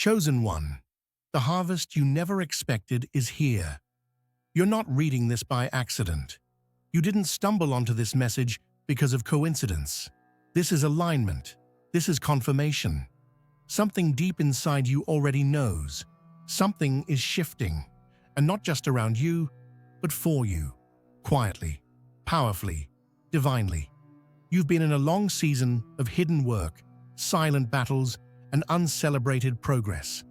Chosen one, the harvest you never expected is here. You're not reading this by accident. You didn't stumble onto this message because of coincidence. This is alignment. This is confirmation. Something deep inside you already knows. Something is shifting, and not just around you, but for you. Quietly, powerfully, divinely. You've been in a long season of hidden work, silent battles, and uncelebrated progress.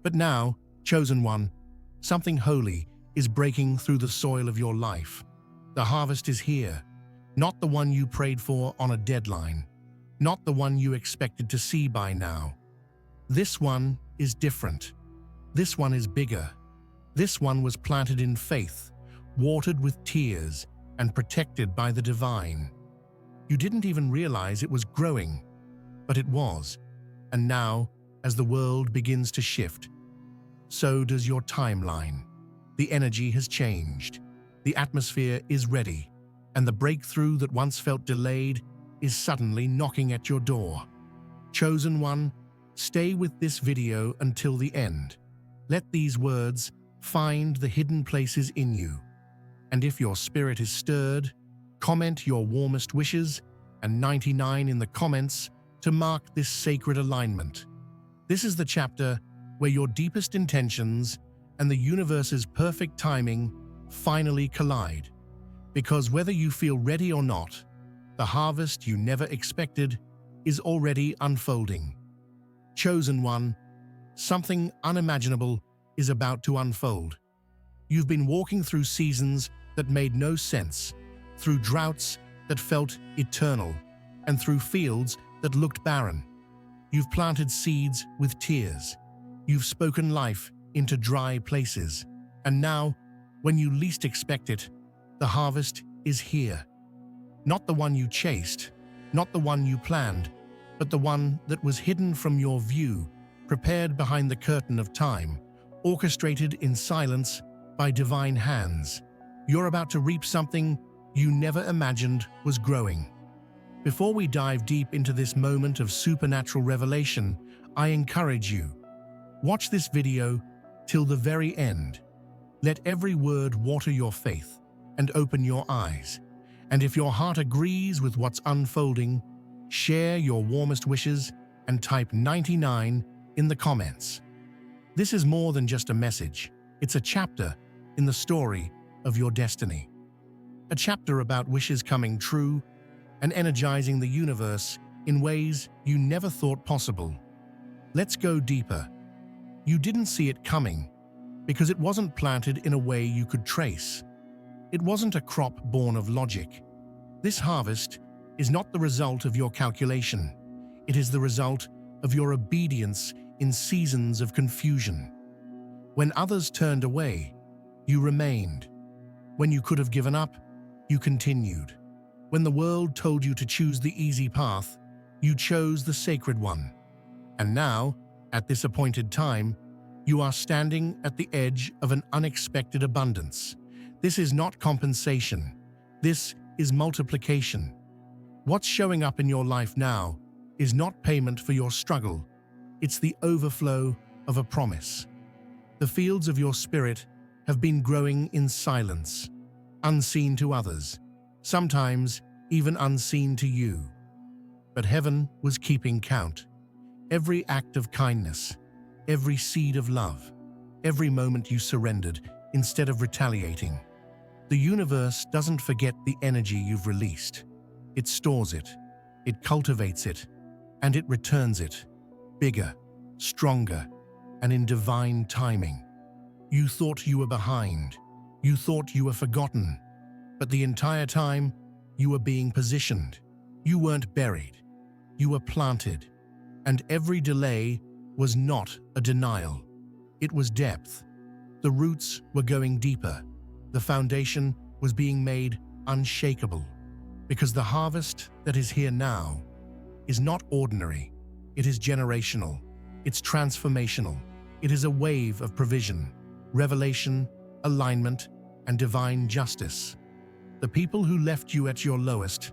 But now, chosen one, something holy is breaking through the soil of your life. The harvest is here, not the one you prayed for on a deadline, not the one you expected to see by now. This one is different. This one is bigger. This one was planted in faith, watered with tears, and protected by the divine. You didn't even realize it was growing, but it was. And now, as the world begins to shift, so does your timeline. The energy has changed. The atmosphere is ready, and the breakthrough that once felt delayed is suddenly knocking at your door. Chosen one, stay with this video until the end. Let these words find the hidden places in you. And if your spirit is stirred, comment your warmest wishes and 99 in the comments to mark this sacred alignment. This is the chapter where your deepest intentions and the universe's perfect timing finally collide. Because whether you feel ready or not, the harvest you never expected is already unfolding. Chosen one, something unimaginable is about to unfold. You've been walking through seasons that made no sense, through droughts that felt eternal, and through fields that looked barren. You've planted seeds with tears. You've spoken life into dry places. And now, when you least expect it, the harvest is here. Not the one you chased, not the one you planned, but the one that was hidden from your view, prepared behind the curtain of time, orchestrated in silence by divine hands. You're about to reap something you never imagined was growing. Before we dive deep into this moment of supernatural revelation, I encourage you, watch this video till the very end. Let every word water your faith and open your eyes. And if your heart agrees with what's unfolding, share your warmest wishes and type 99 in the comments. This is more than just a message. It's a chapter in the story of your destiny. A chapter about wishes coming true and energizing the universe in ways you never thought possible. Let's go deeper. You didn't see it coming because it wasn't planted in a way you could trace. It wasn't a crop born of logic. This harvest is not the result of your calculation. It is the result of your obedience in seasons of confusion. When others turned away, you remained. When you could have given up, you continued. When the world told you to choose the easy path, you chose the sacred one. And now, at this appointed time, you are standing at the edge of an unexpected abundance. This is not compensation. This is multiplication. What's showing up in your life now is not payment for your struggle. It's the overflow of a promise. The fields of your spirit have been growing in silence, unseen to others, sometimes even unseen to you. But heaven was keeping count. Every act of kindness, every seed of love, every moment you surrendered instead of retaliating. The universe doesn't forget the energy you've released. It stores it, it cultivates it, and it returns it, bigger, stronger, and in divine timing. You thought you were behind. You thought you were forgotten. But the entire time, you were being positioned. You weren't buried. You were planted. And every delay was not a denial. It was depth. The roots were going deeper. The foundation was being made unshakable. Because the harvest that is here now is not ordinary. It is generational. It's transformational. It is a wave of provision, revelation, alignment, and divine justice. The people who left you at your lowest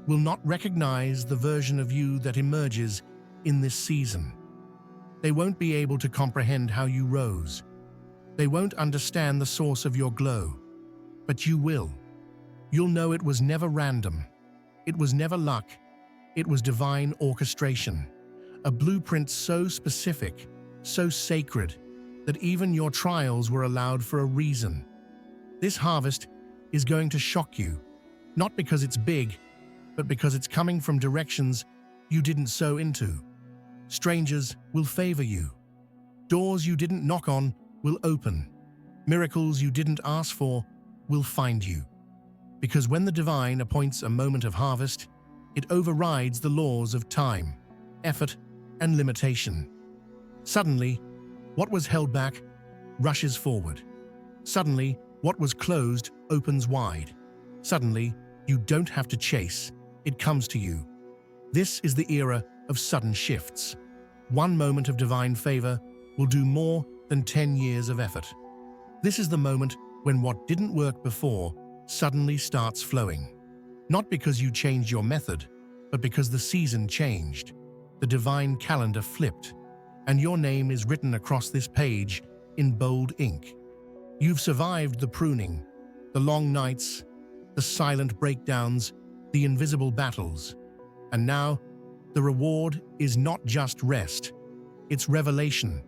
will not recognize the version of you that emerges in this season. They won't be able to comprehend how you rose. They won't understand the source of your glow. But you will. You'll know it was never random. It was never luck. It was divine orchestration. A blueprint so specific, so sacred, that even your trials were allowed for a reason. This harvest is going to shock you, not because it's big, but because it's coming from directions you didn't sow into. Strangers will favor you. Doors you didn't knock on will open. Miracles you didn't ask for will find you. Because when the divine appoints a moment of harvest, it overrides the laws of time, effort, and limitation. Suddenly, what was held back rushes forward. Suddenly, what was closed opens wide. Suddenly, you don't have to chase, it comes to you. This is the era of sudden shifts. One moment of divine favor will do more than 10 years of effort. This is the moment when what didn't work before suddenly starts flowing. Not because you changed your method, but because the season changed. The divine calendar flipped, and your name is written across this page in bold ink. You've survived the pruning, the long nights, the silent breakdowns, the invisible battles. And now, the reward is not just rest, it's revelation.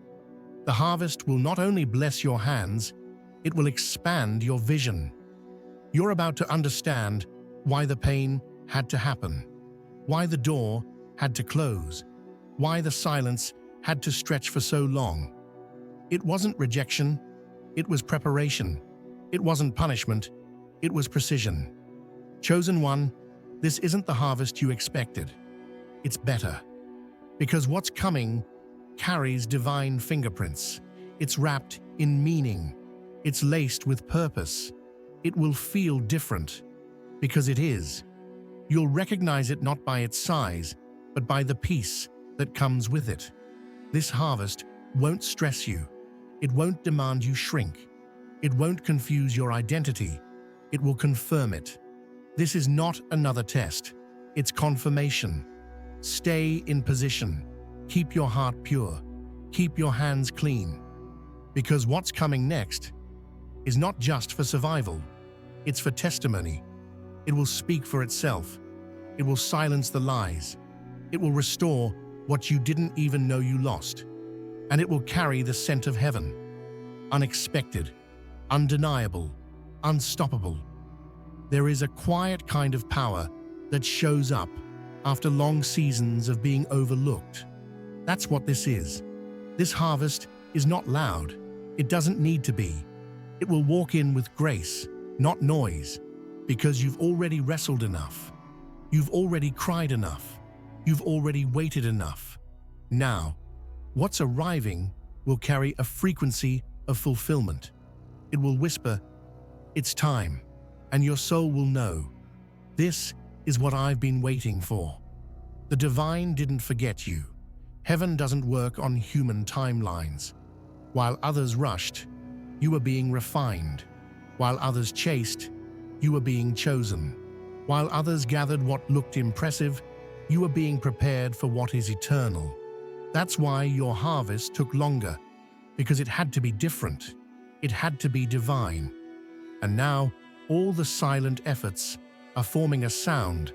The harvest will not only bless your hands, it will expand your vision. You're about to understand why the pain had to happen, why the door had to close, why the silence had to stretch for so long. It wasn't rejection, it was preparation. It wasn't punishment, it was precision. Chosen one, this isn't the harvest you expected. It's better. Because what's coming carries divine fingerprints. It's wrapped in meaning. It's laced with purpose. It will feel different. Because it is. You'll recognize it not by its size, but by the peace that comes with it. This harvest won't stress you. It won't demand you shrink. It won't confuse your identity. It will confirm it. This is not another test. It's confirmation. Stay in position. Keep your heart pure. Keep your hands clean. Because what's coming next is not just for survival. It's for testimony. It will speak for itself. It will silence the lies. It will restore what you didn't even know you lost. And it will carry the scent of heaven. Unexpected, undeniable, unstoppable. There is a quiet kind of power that shows up after long seasons of being overlooked. That's what this is. This harvest is not loud. It doesn't need to be. It will walk in with grace, not noise, because you've already wrestled enough. You've already cried enough. You've already waited enough. Now, what's arriving will carry a frequency of fulfillment. It will whisper, "It's time," and your soul will know, "This is what I've been waiting for." The divine didn't forget you. Heaven doesn't work on human timelines. While others rushed, you were being refined. While others chased, you were being chosen. While others gathered what looked impressive, you were being prepared for what is eternal. That's why your harvest took longer, because it had to be different. It had to be divine. And now, all the silent efforts are forming a sound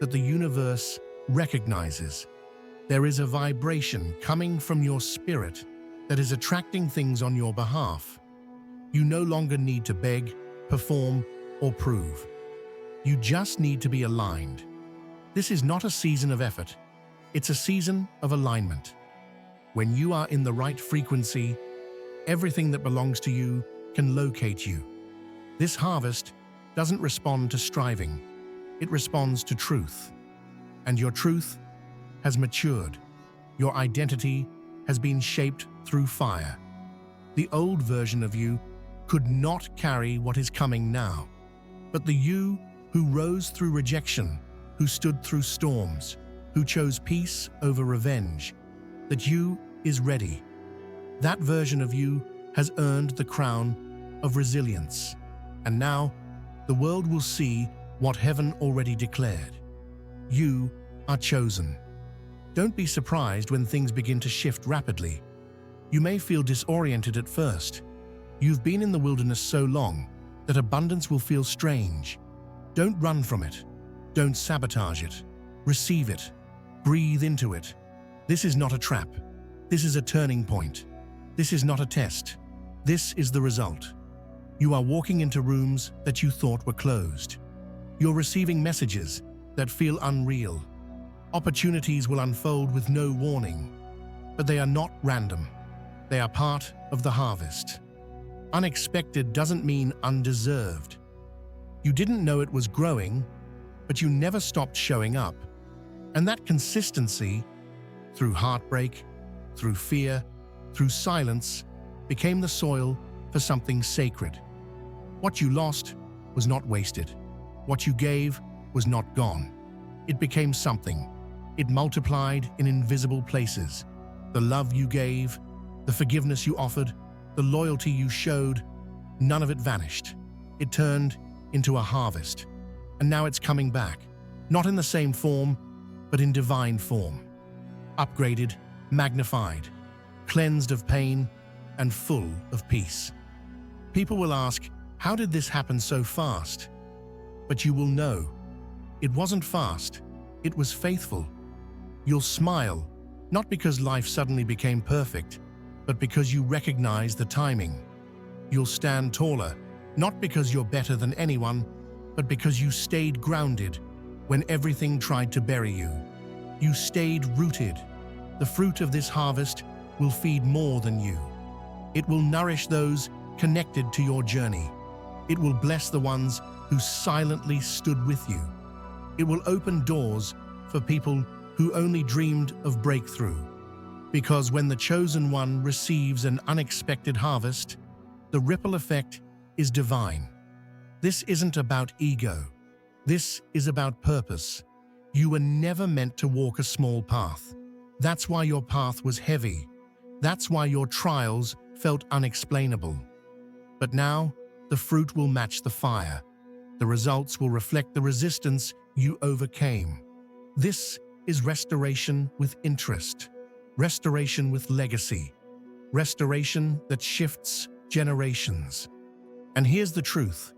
that the universe recognizes. There is a vibration coming from your spirit that is attracting things on your behalf. You no longer need to beg, perform, or prove. You just need to be aligned. This is not a season of effort. It's a season of alignment. When you are in the right frequency, everything that belongs to you can locate you. This harvest doesn't respond to striving. It responds to truth. And your truth has matured. Your identity has been shaped through fire. The old version of you could not carry what is coming now. But the you who rose through rejection, who stood through storms, who chose peace over revenge, that you is ready. That version of you has earned the crown of resilience. And now, the world will see what heaven already declared. You are chosen. Don't be surprised when things begin to shift rapidly. You may feel disoriented at first. You've been in the wilderness so long that abundance will feel strange. Don't run from it. Don't sabotage it. Receive it. Breathe into it. This is not a trap. This is a turning point. This is not a test. This is the result. You are walking into rooms that you thought were closed. You're receiving messages that feel unreal. Opportunities will unfold with no warning, but they are not random. They are part of the harvest. Unexpected doesn't mean undeserved. You didn't know it was growing, but you never stopped showing up. And that consistency, through heartbreak, through fear, through silence, became the soil for something sacred. What you lost was not wasted. What you gave was not gone. It became something. It multiplied in invisible places. The love you gave, the forgiveness you offered, the loyalty you showed, none of it vanished. It turned into a harvest. And now it's coming back, not in the same form, but in divine form. Upgraded, magnified, cleansed of pain, and full of peace. People will ask, how did this happen so fast? But you will know, it wasn't fast, it was faithful. You'll smile, not because life suddenly became perfect, but because you recognize the timing. You'll stand taller, not because you're better than anyone, but because you stayed grounded when everything tried to bury you. You stayed rooted. The fruit of this harvest will feed more than you. It will nourish those connected to your journey. It will bless the ones who silently stood with you. It will open doors for people who only dreamed of breakthrough. Because when the chosen one receives an unexpected harvest, the ripple effect is divine. This isn't about ego. This is about purpose. You were never meant to walk a small path. That's why your path was heavy. That's why your trials felt unexplainable. But now, the fruit will match the fire. The results will reflect the resistance you overcame. This is restoration with interest, restoration with legacy, restoration that shifts generations. And here's the truth.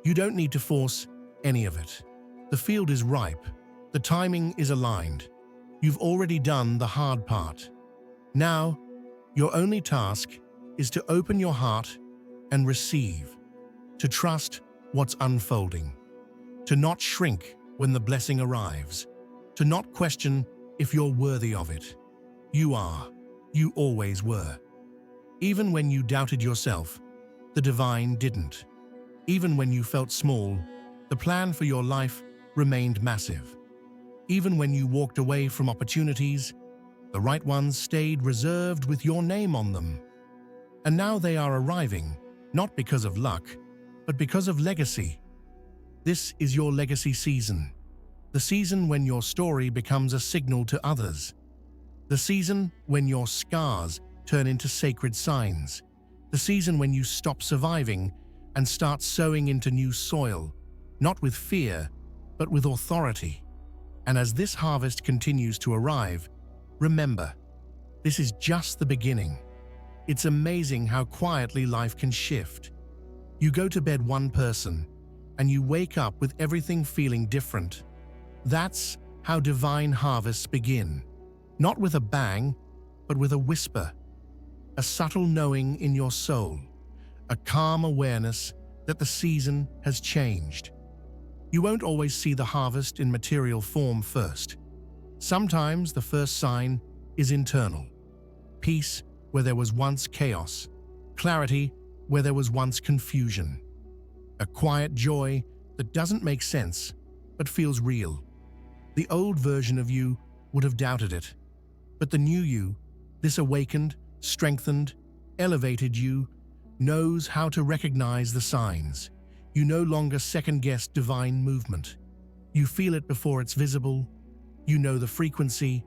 You don't need to force any of it. The field is ripe. The timing is aligned. You've already done the hard part. Now, your only task is to open your heart and receive, to trust what's unfolding, to not shrink when the blessing arrives, to not question if you're worthy of it. You are. You always were. Even when you doubted yourself, the divine didn't. Even when you felt small, the plan for your life remained massive. Even when you walked away from opportunities, the right ones stayed reserved with your name on them. And now they are arriving, not because of luck, but because of legacy. This is your legacy season. The season when your story becomes a signal to others. The season when your scars turn into sacred signs. The season when you stop surviving and start sowing into new soil, not with fear, but with authority. And as this harvest continues to arrive, remember, this is just the beginning. It's amazing how quietly life can shift. You go to bed one person, and you wake up with everything feeling different. That's how divine harvests begin. Not with a bang, but with a whisper. A subtle knowing in your soul. A calm awareness that the season has changed. You won't always see the harvest in material form first. Sometimes the first sign is internal. Peace where there was once chaos. Clarity where there was once confusion. A quiet joy that doesn't make sense, but feels real. The old version of you would have doubted it. But the new you, this awakened, strengthened, elevated you, knows how to recognize the signs. You no longer second-guess divine movement. You feel it before it's visible. You know the frequency.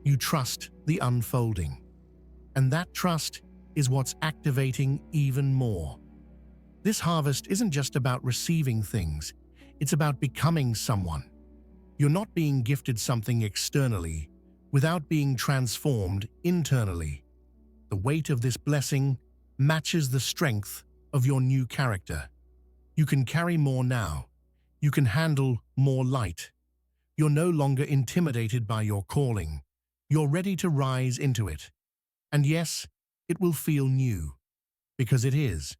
You trust the unfolding. And that trust is what's activating even more. This harvest isn't just about receiving things. It's about becoming someone. You're not being gifted something externally, without being transformed internally. The weight of this blessing matches the strength of your new character. You can carry more now. You can handle more light. You're no longer intimidated by your calling. You're ready to rise into it. And yes, it will feel new, because it is.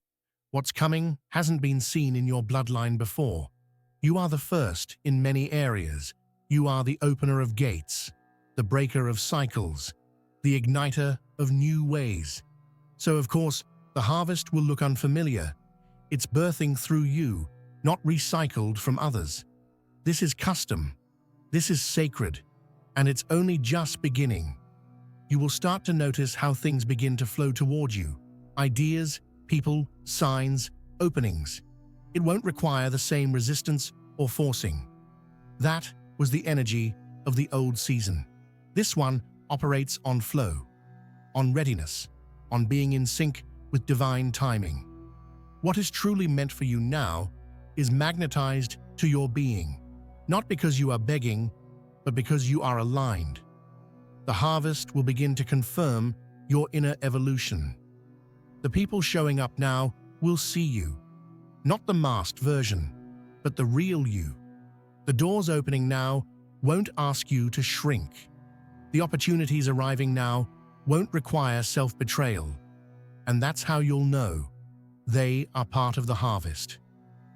What's coming hasn't been seen in your bloodline before. You are the first in many areas. You are the opener of gates, the breaker of cycles, the igniter of new ways. So of course, the harvest will look unfamiliar. It's birthing through you, not recycled from others. This is custom. This is sacred. And it's only just beginning. You will start to notice how things begin to flow toward you. Ideas, people, signs, openings. It won't require the same resistance or forcing. That was the energy of the old season. This one operates on flow, on readiness, on being in sync with divine timing. What is truly meant for you now is magnetized to your being, not because you are begging, but because you are aligned. The harvest will begin to confirm your inner evolution. The people showing up now will see you, not the masked version, but the real you. The doors opening now won't ask you to shrink. The opportunities arriving now won't require self-betrayal. And that's how you'll know they are part of the harvest.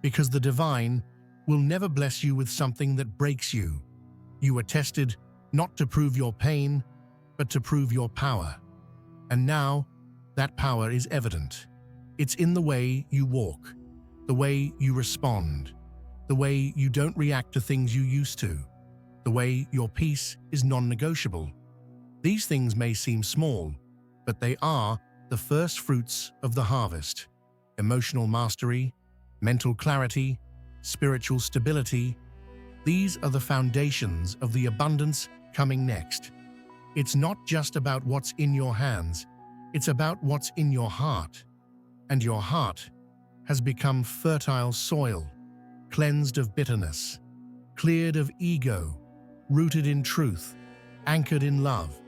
Because the divine will never bless you with something that breaks you. You were tested not to prove your pain, but to prove your power. And now, that power is evident. It's in the way you walk, the way you respond, the way you don't react to things you used to, the way your peace is non-negotiable. These things may seem small, but they are the first fruits of the harvest. Emotional mastery, mental clarity, spiritual stability. These are the foundations of the abundance coming next. It's not just about what's in your hands, it's about what's in your heart. And your heart has become fertile soil, cleansed of bitterness, cleared of ego, rooted in truth, anchored in love.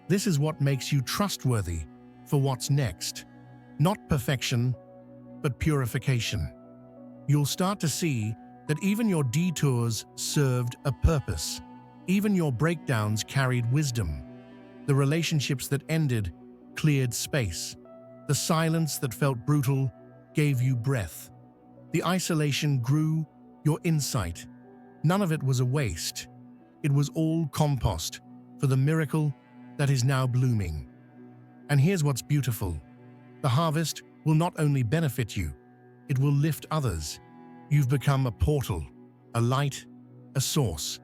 This is what makes you trustworthy for what's next. Not perfection, but purification. You'll start to see that even your detours served a purpose. Even your breakdowns carried wisdom. The relationships that ended cleared space. The silence that felt brutal gave you breath. The isolation grew your insight. None of it was a waste. It was all compost for the miracle that is now blooming. And here's what's beautiful. The harvest will not only benefit you, it will lift others. You've become a portal, a light, a source.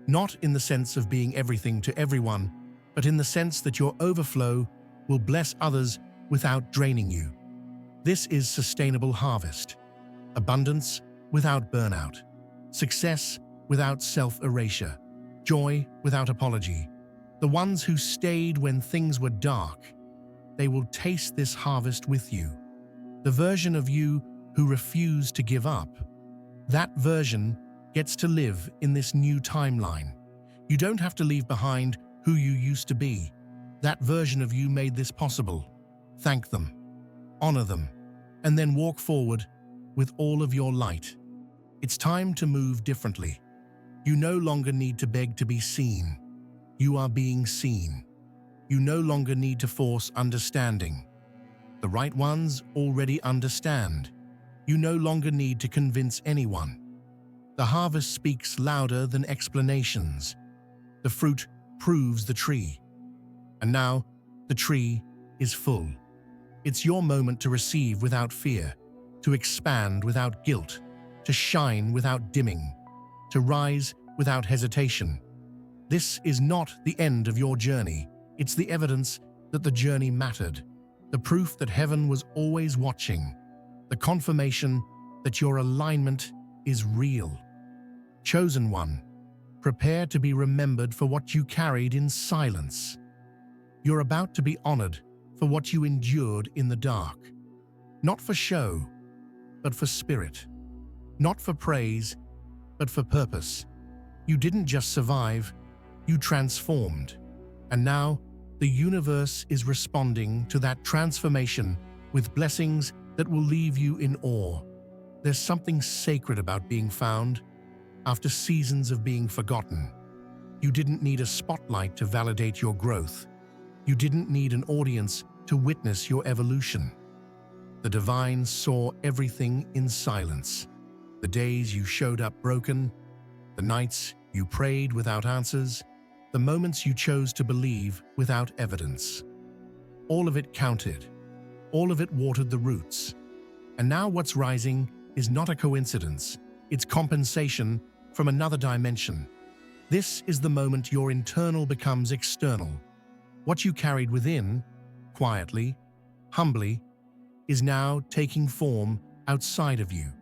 Not in the sense of being everything to everyone, but in the sense that your overflow will bless others without draining you. This is sustainable harvest. Abundance without burnout. Success without self-erasure. Joy without apology. The ones who stayed when things were dark, they will taste this harvest with you. The version of you who refused to give up, that version gets to live in this new timeline. You don't have to leave behind who you used to be. That version of you made this possible. Thank them, honor them, and then walk forward with all of your light. It's time to move differently. You no longer need to beg to be seen. You are being seen. You no longer need to force understanding. The right ones already understand. You no longer need to convince anyone. The harvest speaks louder than explanations. The fruit proves the tree. And now, the tree is full. It's your moment to receive without fear, to expand without guilt, to shine without dimming, to rise without hesitation. This is not the end of your journey. It's the evidence that the journey mattered, the proof that heaven was always watching, the confirmation that your alignment is real. Chosen one, prepare to be remembered for what you carried in silence. You're about to be honored for what you endured in the dark. Not for show, but for spirit. Not for praise, but for purpose. You didn't just survive, you transformed. And now, the universe is responding to that transformation with blessings that will leave you in awe. There's something sacred about being found after seasons of being forgotten. You didn't need a spotlight to validate your growth. You didn't need an audience to witness your evolution. The divine saw everything in silence. The days you showed up broken, the nights you prayed without answers, the moments you chose to believe without evidence. All of it counted. All of it watered the roots. And now what's rising is not a coincidence. It's compensation from another dimension. This is the moment your internal becomes external. What you carried within, quietly, humbly, is now taking form outside of you.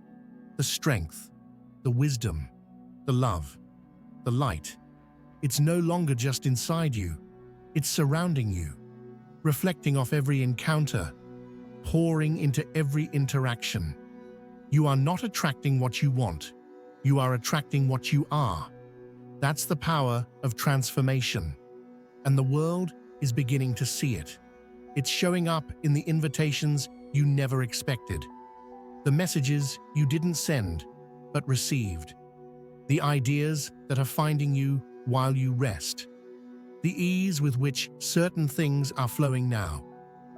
The strength, the wisdom, the love, the light. It's no longer just inside you. It's surrounding you, reflecting off every encounter, pouring into every interaction. You are not attracting what you want. You are attracting what you are. That's the power of transformation. And the world is beginning to see it. It's showing up in the invitations you never expected, the messages you didn't send but received, the ideas that are finding you while you rest, the ease with which certain things are flowing now.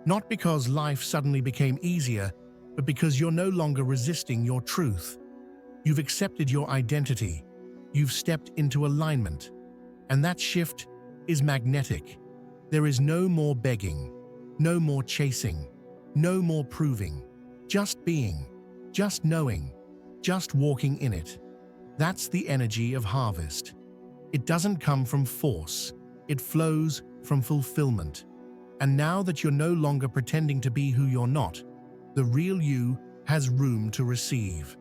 Not because life suddenly became easier, but because you're no longer resisting your truth. You've accepted your identity. You've stepped into alignment. And that shift is magnetic. There is no more begging, no more chasing, no more proving. Just being, just knowing, just walking in it. That's the energy of harvest. It doesn't come from force. It flows from fulfillment. And now that you're no longer pretending to be who you're not, the real you has room to receive.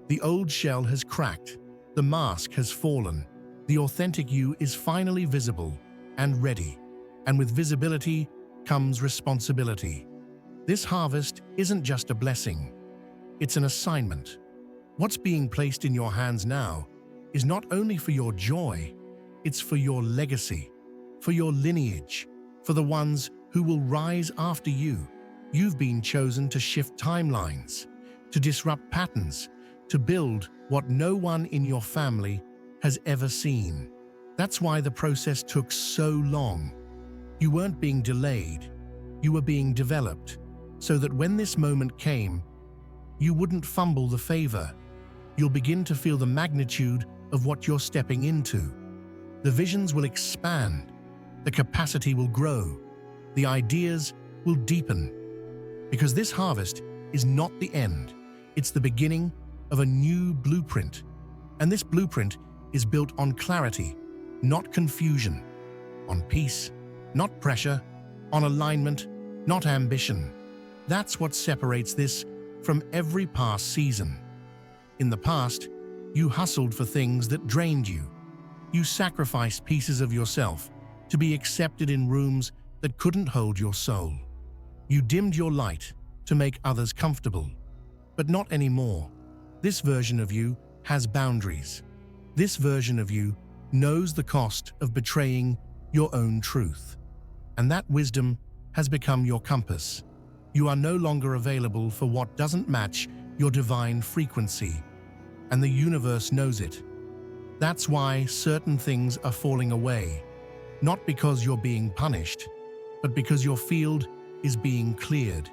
The old shell has cracked. The mask has fallen. The authentic you is finally visible and ready. And with visibility comes responsibility. This harvest isn't just a blessing. It's an assignment. What's being placed in your hands now is not only for your joy, it's for your legacy, for your lineage, for the ones who will rise after you. You've been chosen to shift timelines, to disrupt patterns, to build what no one in your family has ever seen. That's why the process took so long. You weren't being delayed, you were being developed, so that when this moment came, you wouldn't fumble the favor. You'll begin to feel the magnitude of what you're stepping into. The visions will expand, the capacity will grow, the ideas will deepen. Because this harvest is not the end, it's the beginning of a new blueprint. And this blueprint is built on clarity, not confusion, on peace, not pressure, on alignment, not ambition. That's what separates this from every past season. In the past, you hustled for things that drained you. You sacrificed pieces of yourself to be accepted in rooms that couldn't hold your soul. You dimmed your light to make others comfortable. But not anymore. This version of you has boundaries. This version of you knows the cost of betraying your own truth. And that wisdom has become your compass. You are no longer available for what doesn't match your divine frequency. And the universe knows it. That's why certain things are falling away. Not because you're being punished, but because your field is being cleared.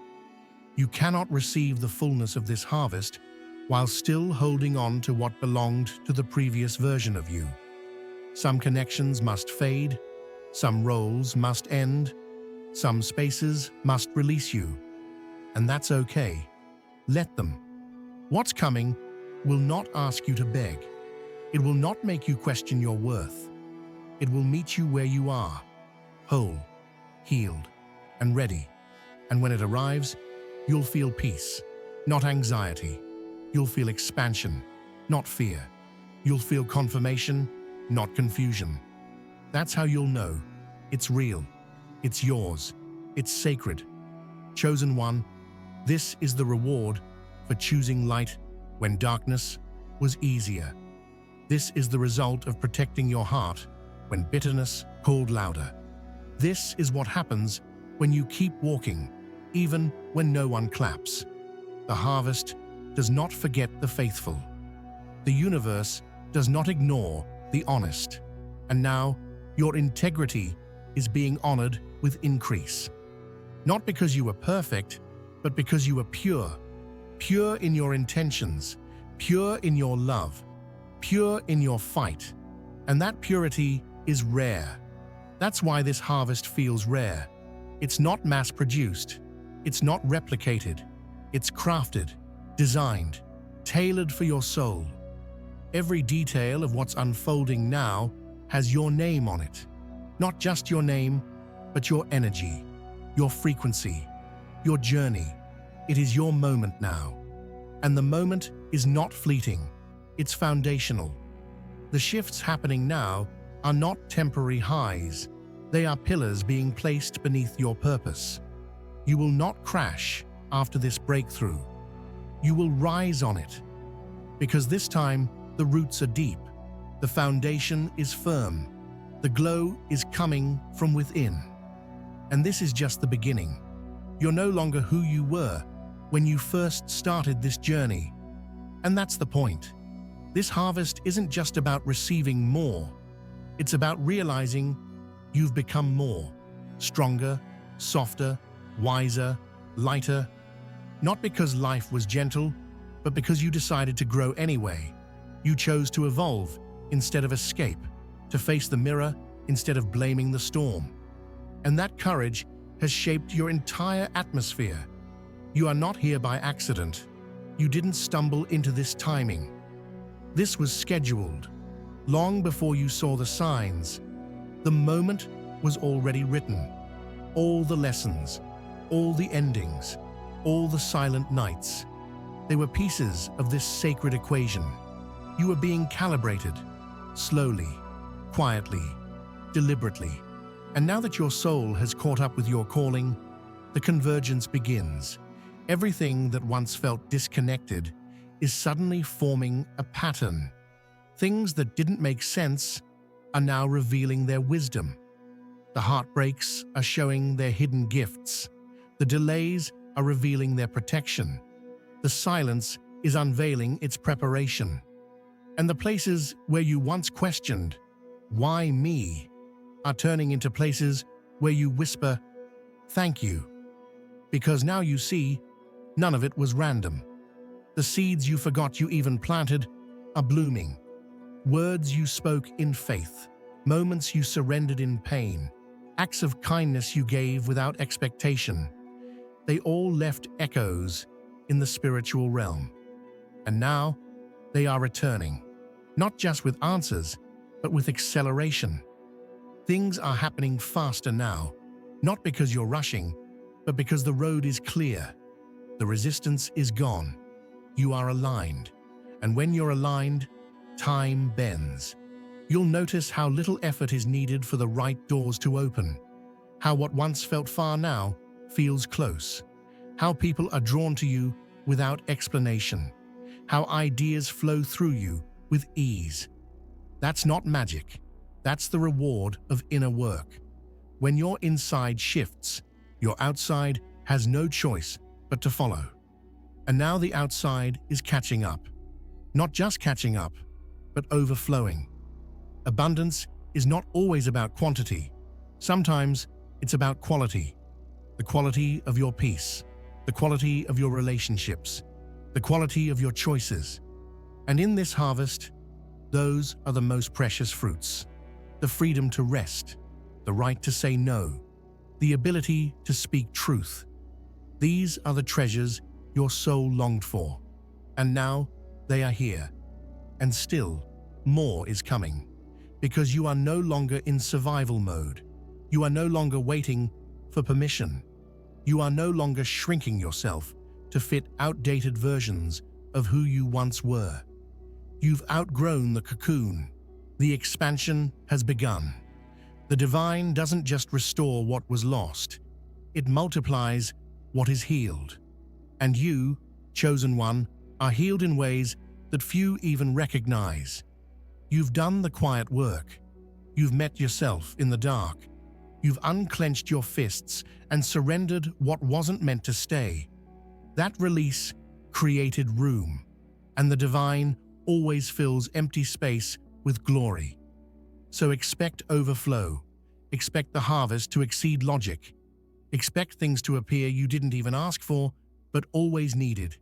You cannot receive the fullness of this harvest while still holding on to what belonged to the previous version of you. Some connections must fade, some roles must end, some spaces must release you. And that's okay. Let them. What's coming will not ask you to beg. It will not make you question your worth. It will meet you where you are, whole, healed, and ready. And when it arrives, you'll feel peace, not anxiety. You'll feel expansion, not fear. You'll feel confirmation, not confusion. That's how you'll know. It's real. It's yours. It's sacred. Chosen one, this is the reward for choosing light when darkness was easier. This is the result of protecting your heart when bitterness called louder. This is what happens when you keep walking, even when no one claps. The harvest does not forget the faithful. The universe does not ignore the honest. And now, your integrity is being honored with increase. Not because you were perfect, but because you were pure. Pure in your intentions, pure in your love, pure in your fight. And that purity is rare. That's why this harvest feels rare. It's not mass-produced. It's not replicated. It's crafted, designed, tailored for your soul. Every detail of what's unfolding now has your name on it. Not just your name, but your energy, your frequency, your journey. It is your moment now. And the moment is not fleeting. It's foundational. The shifts happening now are not temporary highs. They are pillars being placed beneath your purpose. You will not crash after this breakthrough. You will rise on it. Because this time, the roots are deep. The foundation is firm. The glow is coming from within. And this is just the beginning. You're no longer who you were when you first started this journey. And that's the point. This harvest isn't just about receiving more. It's about realizing you've become more, stronger, softer, wiser, lighter. Not because life was gentle, but because you decided to grow anyway. You chose to evolve instead of escape, to face the mirror instead of blaming the storm. And that courage has shaped your entire atmosphere. You are not here by accident. You didn't stumble into this timing. This was scheduled. Long before you saw the signs, the moment was already written. All the lessons, all the endings, all the silent nights. They were pieces of this sacred equation. You were being calibrated, slowly, quietly, deliberately. And now that your soul has caught up with your calling, the convergence begins. Everything that once felt disconnected is suddenly forming a pattern. Things that didn't make sense are now revealing their wisdom. The heartbreaks are showing their hidden gifts. The delays are revealing their protection. The silence is unveiling its preparation. And the places where you once questioned, "Why me?" are turning into places where you whisper, "Thank you." Because now you see, none of it was random. The seeds you forgot you even planted are blooming. Words you spoke in faith, moments you surrendered in pain, acts of kindness you gave without expectation. They all left echoes in the spiritual realm. And now, they are returning, not just with answers, but with acceleration. Things are happening faster now, not because you're rushing, but because the road is clear. The resistance is gone. You are aligned. And when you're aligned, time bends. You'll notice how little effort is needed for the right doors to open. How what once felt far now feels close. How people are drawn to you without explanation. How ideas flow through you with ease. That's not magic. That's the reward of inner work. When your inside shifts, your outside has no choice but to follow. And now the outside is catching up. Not just catching up, but overflowing. Abundance is not always about quantity. Sometimes it's about quality. The quality of your peace, the quality of your relationships, the quality of your choices. And in this harvest, those are the most precious fruits. The freedom to rest, the right to say no, the ability to speak truth. These are the treasures your soul longed for. And now they are here. And still, more is coming. Because you are no longer in survival mode. You are no longer waiting for permission. You are no longer shrinking yourself to fit outdated versions of who you once were. You've outgrown the cocoon. The expansion has begun. The divine doesn't just restore what was lost. It multiplies what is healed. And you, chosen one, are healed in ways that few even recognize. You've done the quiet work. You've met yourself in the dark. You've unclenched your fists and surrendered what wasn't meant to stay. That release created room, and the divine always fills empty space with glory. So expect overflow. Expect the harvest to exceed logic. Expect things to appear you didn't even ask for, but always needed,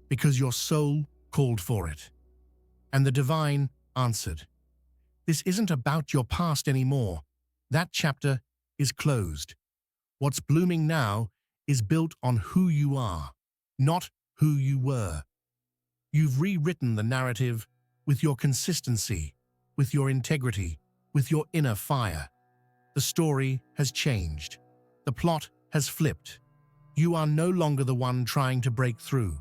because your soul called for it. And the divine answered. This isn't about your past anymore. That chapter is closed. What's blooming now is built on who you are, not who you were. You've rewritten the narrative with your consistency, with your integrity, with your inner fire. The story has changed. The plot has flipped. You are no longer the one trying to break through.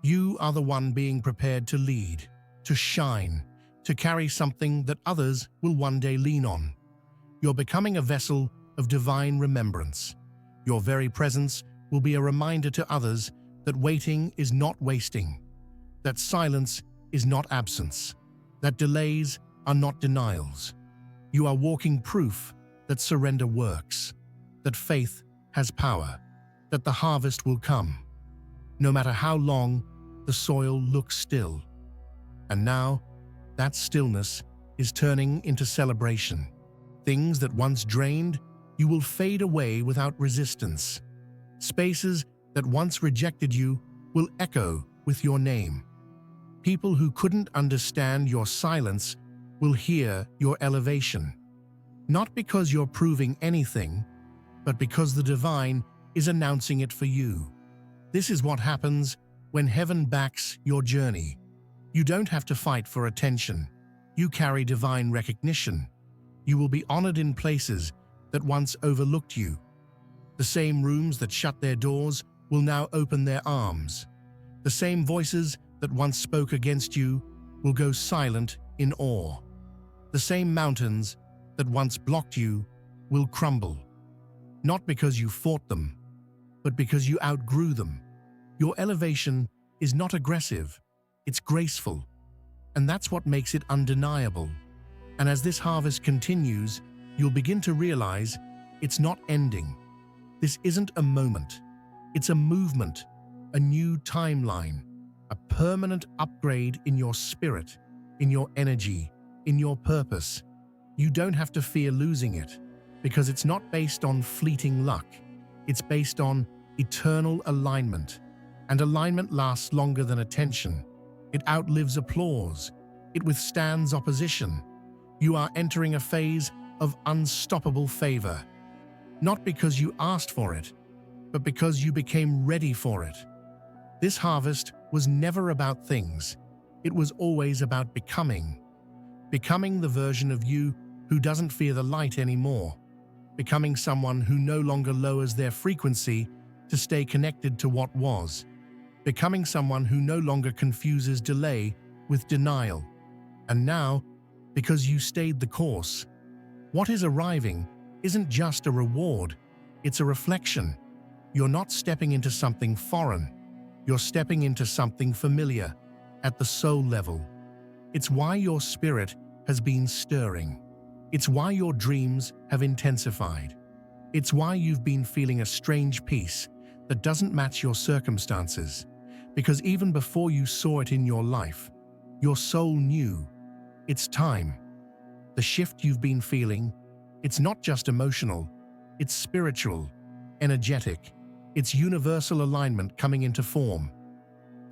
You are the one being prepared to lead, to shine, to carry something that others will one day lean on. You're becoming a vessel of divine remembrance. Your very presence will be a reminder to others that waiting is not wasting, that silence is not absence, that delays are not denials. You are walking proof that surrender works, that faith has power, that the harvest will come, no matter how long the soil looks still. And now, that stillness is turning into celebration. Things that once drained you will fade away without resistance. Spaces that once rejected you will echo with your name. People who couldn't understand your silence will hear your elevation. Not because you're proving anything, but because the divine is announcing it for you. This is what happens when heaven backs your journey. You don't have to fight for attention. You carry divine recognition. You will be honored in places that once overlooked you. The same rooms that shut their doors will now open their arms. The same voices that once spoke against you will go silent in awe. The same mountains that once blocked you will crumble. Not because you fought them, but because you outgrew them. Your elevation is not aggressive, it's graceful. And that's what makes it undeniable. And as this harvest continues, you'll begin to realize it's not ending. This isn't a moment. It's a movement, a new timeline, a permanent upgrade in your spirit, in your energy, in your purpose. You don't have to fear losing it, because it's not based on fleeting luck. It's based on eternal alignment. And alignment lasts longer than attention. It outlives applause. It withstands opposition. You are entering a phase of unstoppable favor, not because you asked for it, but because you became ready for it. This harvest was never about things. It was always about becoming. Becoming the version of you who doesn't fear the light anymore. Becoming someone who no longer lowers their frequency to stay connected to what was. Becoming someone who no longer confuses delay with denial. And now, because you stayed the course, what is arriving isn't just a reward, it's a reflection. You're not stepping into something foreign. You're stepping into something familiar, at the soul level. It's why your spirit has been stirring. It's why your dreams have intensified. It's why you've been feeling a strange peace that doesn't match your circumstances. Because even before you saw it in your life, your soul knew it's time. The shift you've been feeling, it's not just emotional, it's spiritual, energetic, it's universal alignment coming into form.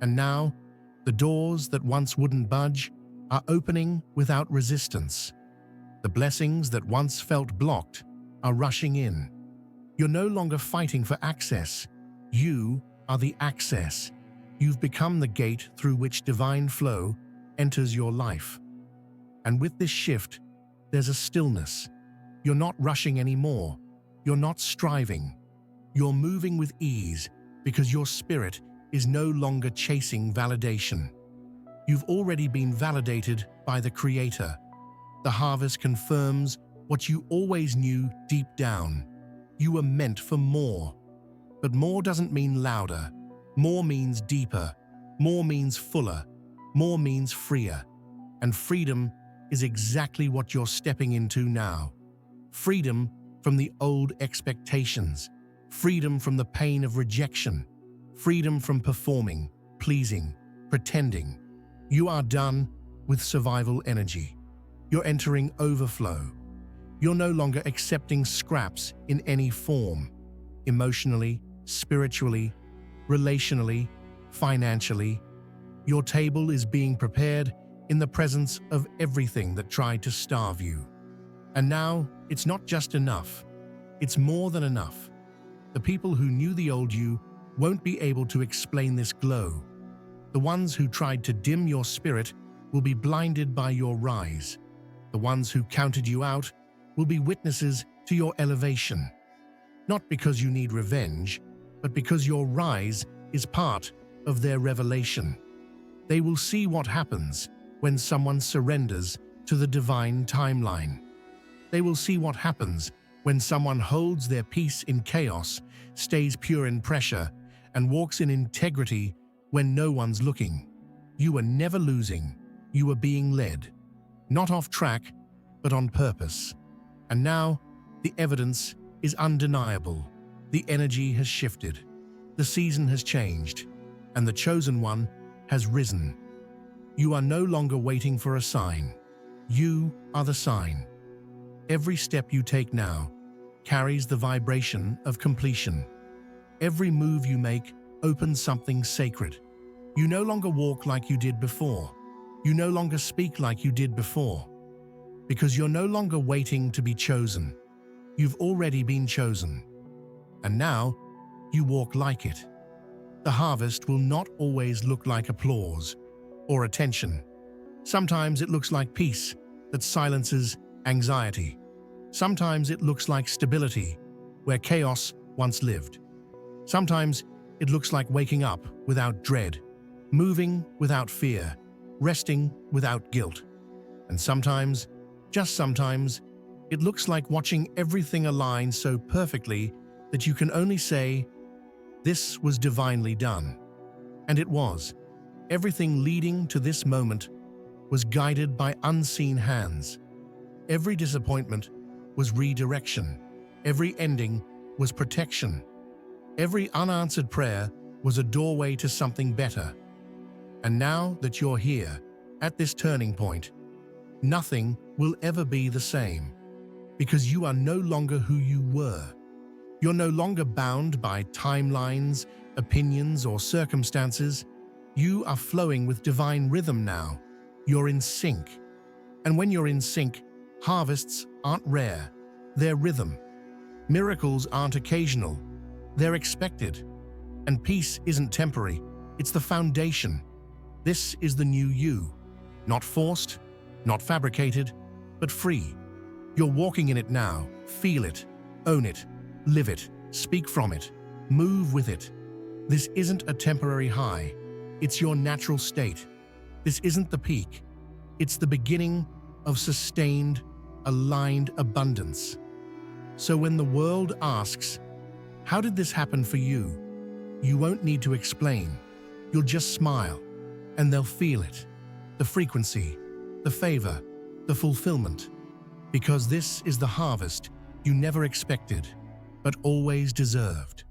And now, the doors that once wouldn't budge are opening without resistance. The blessings that once felt blocked are rushing in. You're no longer fighting for access. You are the access. You've become the gate through which divine flow enters your life. And with this shift, there's a stillness. You're not rushing anymore. You're not striving. You're moving with ease because your spirit is no longer chasing validation. You've already been validated by the Creator. The harvest confirms what you always knew deep down. You were meant for more. But more doesn't mean louder. More means deeper. More means fuller. More means freer. And freedom is exactly what you're stepping into now. Freedom from the old expectations, freedom from the pain of rejection, freedom from performing, pleasing, pretending. You are done with survival energy. You're entering overflow. You're no longer accepting scraps in any form, emotionally, spiritually, relationally, financially. Your table is being prepared in the presence of everything that tried to starve you. And now, it's not just enough. It's more than enough. The people who knew the old you won't be able to explain this glow. The ones who tried to dim your spirit will be blinded by your rise. The ones who counted you out will be witnesses to your elevation. Not because you need revenge, but because your rise is part of their revelation. They will see what happens when someone surrenders to the divine timeline. They will see what happens when someone holds their peace in chaos, stays pure in pressure, and walks in integrity when no one's looking. You are never losing. You are being led. Not off track, but on purpose. And now, the evidence is undeniable. The energy has shifted. The season has changed, and the chosen one has risen. You are no longer waiting for a sign. You are the sign. Every step you take now carries the vibration of completion. Every move you make opens something sacred. You no longer walk like you did before. You no longer speak like you did before. Because you're no longer waiting to be chosen. You've already been chosen. And now, you walk like it. The harvest will not always look like applause or attention. Sometimes it looks like peace that silences anxiety. Sometimes it looks like stability where chaos once lived. Sometimes it looks like waking up without dread, moving without fear, resting without guilt. And sometimes, just sometimes, it looks like watching everything align so perfectly that you can only say, "This was divinely done." And it was. Everything leading to this moment was guided by unseen hands. Every disappointment was redirection. Every ending was protection. Every unanswered prayer was a doorway to something better. And now that you're here, at this turning point, nothing will ever be the same. Because you are no longer who you were. You're no longer bound by timelines, opinions, or circumstances. You are flowing with divine rhythm now. You're in sync. And when you're in sync, harvests aren't rare. They're rhythm. Miracles aren't occasional. They're expected. And peace isn't temporary. It's the foundation. This is the new you. Not forced, not fabricated, but free. You're walking in it now. Feel it. Own it. Live it. Speak from it. Move with it. This isn't a temporary high. It's your natural state. This isn't the peak. It's the beginning of sustained, aligned abundance. So when the world asks, "How did this happen for you?" you won't need to explain. You'll just smile, and they'll feel it. The frequency, the favor, the fulfillment. Because this is the harvest you never expected, but always deserved.